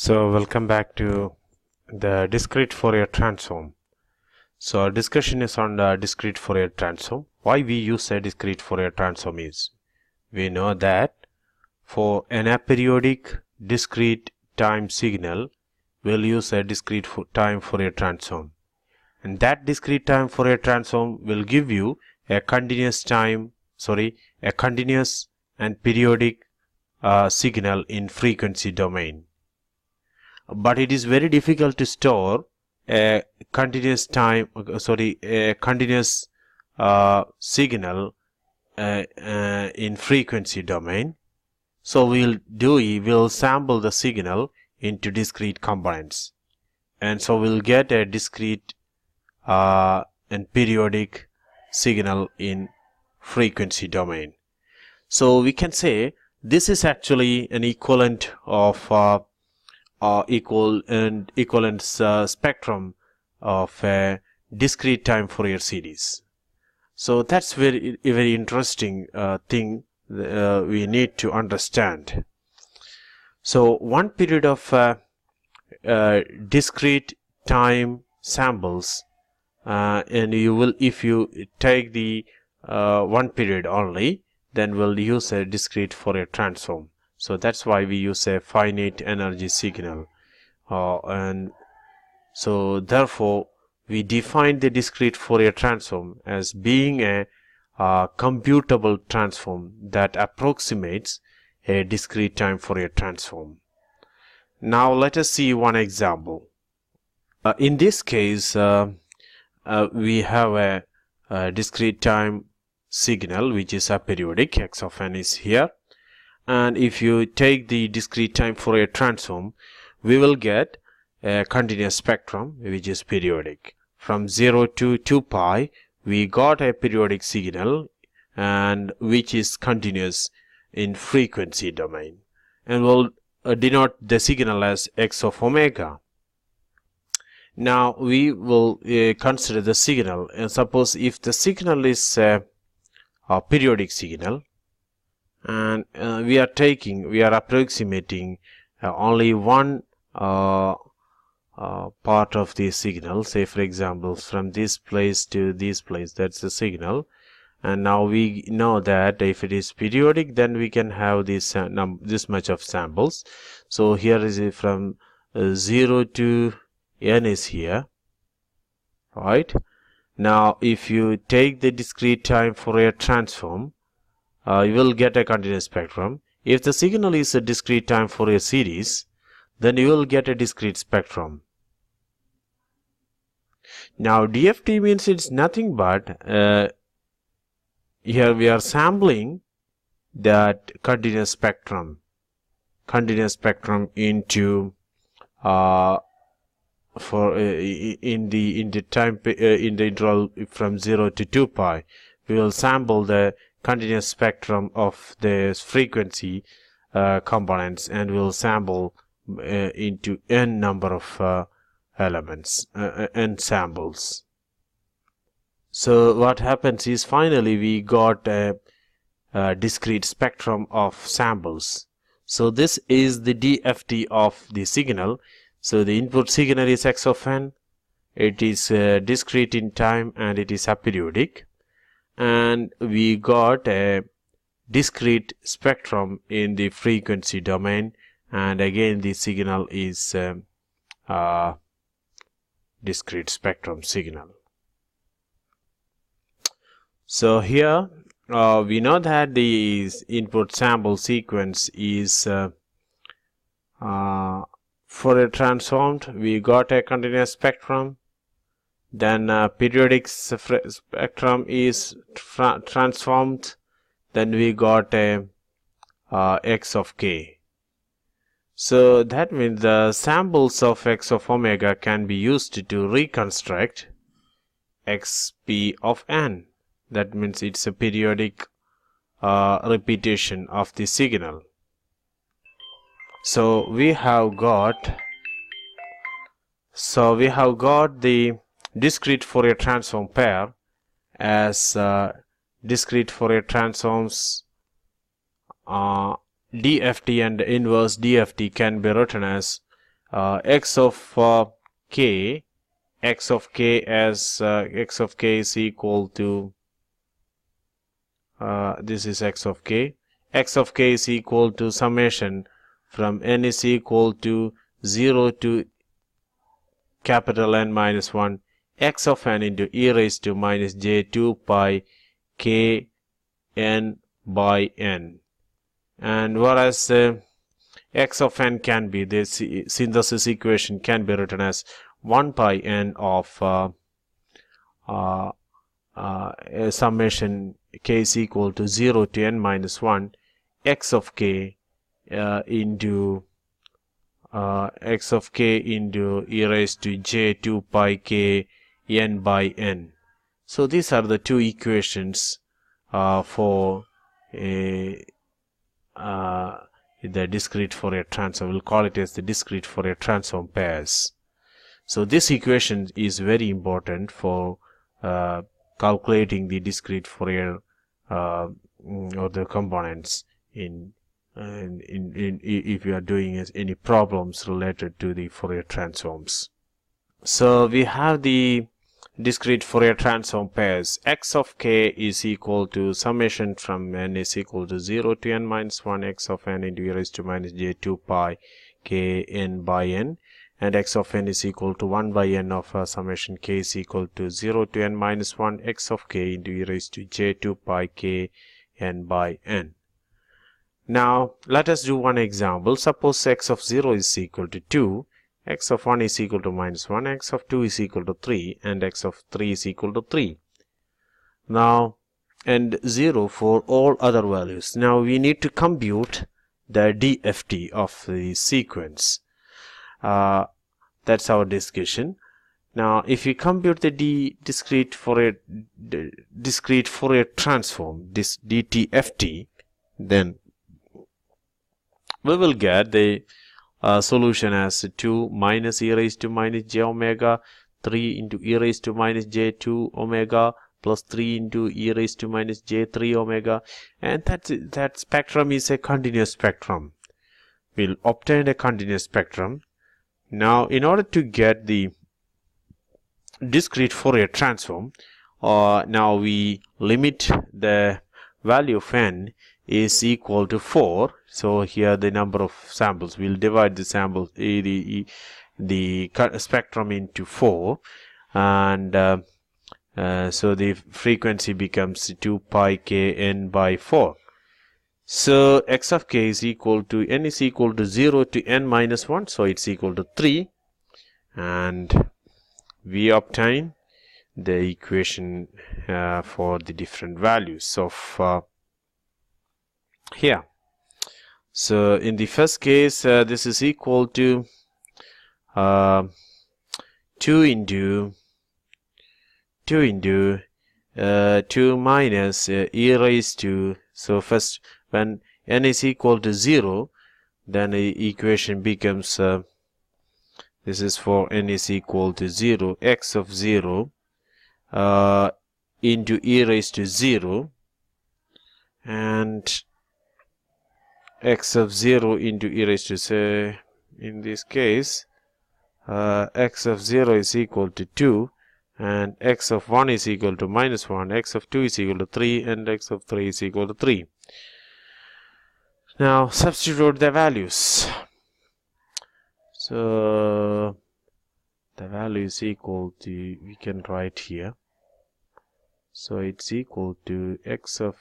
So welcome back to the discrete Fourier transform. So our discussion is on the discrete Fourier transform. Why we use a discrete Fourier transform is we know that for an aperiodic discrete time signal we'll use a discrete time Fourier transform, and that discrete time Fourier transform will give you a continuous and periodic signal in frequency domain. But it is very difficult to store a continuous signal in frequency domain. So we'll sample the signal into discrete components, and so we'll get a discrete and periodic signal in frequency domain. So we can say this is actually an equivalent of equivalent spectrum of a discrete time Fourier series. So that's very interesting thing we need to understand. So one period of discrete time samples, and if you take the one period only, then we'll use a discrete Fourier transform. So that's why we use a finite energy signal, and so therefore we define the discrete Fourier transform as being a computable transform that approximates a discrete time Fourier transform. Now let us see one example. In this case we have a discrete time signal which is aperiodic. X of n is here. And if you take the discrete time Fourier transform, we will get a continuous spectrum which is periodic. From 0 to 2 pi, we got a periodic signal and which is continuous in frequency domain. And we'll denote the signal as x of omega. Now we will consider the signal, and suppose if the signal is a periodic signal, and we are approximating only one part of the signal. Say for example, from this place to this place, that's the signal. And now we know that if it is periodic, then we can have this much of samples. So here is from 0 to n is here, right? Now if you take the discrete time Fourier transform, you will get a continuous spectrum. If the signal is a discrete time Fourier series, then you will get a discrete spectrum. Now DFT means it's nothing but here we are sampling that continuous spectrum into in the interval from 0 to 2 pi. We will sample the continuous spectrum of the frequency components, and we'll sample into n number of elements, n samples. So what happens is finally we got a discrete spectrum of samples. So this is the DFT of the signal. So the input signal is x of n, it is discrete in time and it is aperiodic, and we got a discrete spectrum in the frequency domain, and again the signal is discrete spectrum signal. So here we know that the input sample sequence is Fourier transformed. We got a continuous spectrum, then periodic spectrum is transformed, then we got a x of k. So that means the samples of x of omega can be used to reconstruct xp of n. That means it's a periodic repetition of the signal. So we have got the discrete Fourier transform pair as discrete Fourier transforms DFT and inverse DFT can be written as x of k, x of k as x of k is equal to this is x of k. X of k is equal to summation from n is equal to 0 to capital N minus 1 x of n into e raised to minus j 2 pi k n by n. And whereas x of n can be, the synthesis equation can be written as 1 pi n of summation k is equal to 0 to n minus 1 x of k into x of k into e raised to j 2 pi k n by n. So these are the two equations for the discrete Fourier transform. We'll call it as the discrete Fourier transform pairs. So this equation is very important for calculating the discrete Fourier or the components if you are doing any problems related to the Fourier transforms. So we have the discrete Fourier transform pairs. X of k is equal to summation from n is equal to 0 to n minus 1 x of n into e raised to minus j 2 pi k n by n, and x of n is equal to 1 by n of summation k is equal to 0 to n minus 1 x of k into e raised to j 2 pi k n by n. Now let us do one example. Suppose x of 0 is equal to 2, x of 1 is equal to minus 1, x of 2 is equal to 3, and x of 3 is equal to 3. Now, and 0 for all other values. Now we need to compute the DFT of the sequence. That's our discussion. Now if you compute the discrete Fourier transform, this DTFT, then we will get the solution as 2 minus e raised to minus j omega, 3 into e raised to minus j 2 omega, plus 3 into e raised to minus j 3 omega, and that spectrum is a continuous spectrum. We'll obtain a continuous spectrum. Now in order to get the discrete Fourier transform, now we limit the value of n is equal to 4. So here the number of samples, we'll divide the samples, the spectrum into 4, and so the frequency becomes 2 pi k n by 4. So x of k is equal to, n is equal to 0 to n minus 1, so it's equal to 3, and we obtain the equation for the different values of here. So in the first case, this is equal to 2 into 2 minus e raised to, so first when n is equal to 0, then the equation becomes this is for n is equal to 0, x of 0 into e raised to 0, and x of 0 into e raised to, say in this case x of 0 is equal to 2, and x of 1 is equal to minus 1, x of 2 is equal to 3, and x of 3 is equal to 3. Now substitute the values. So the value is equal to, we can write here, so it's equal to x of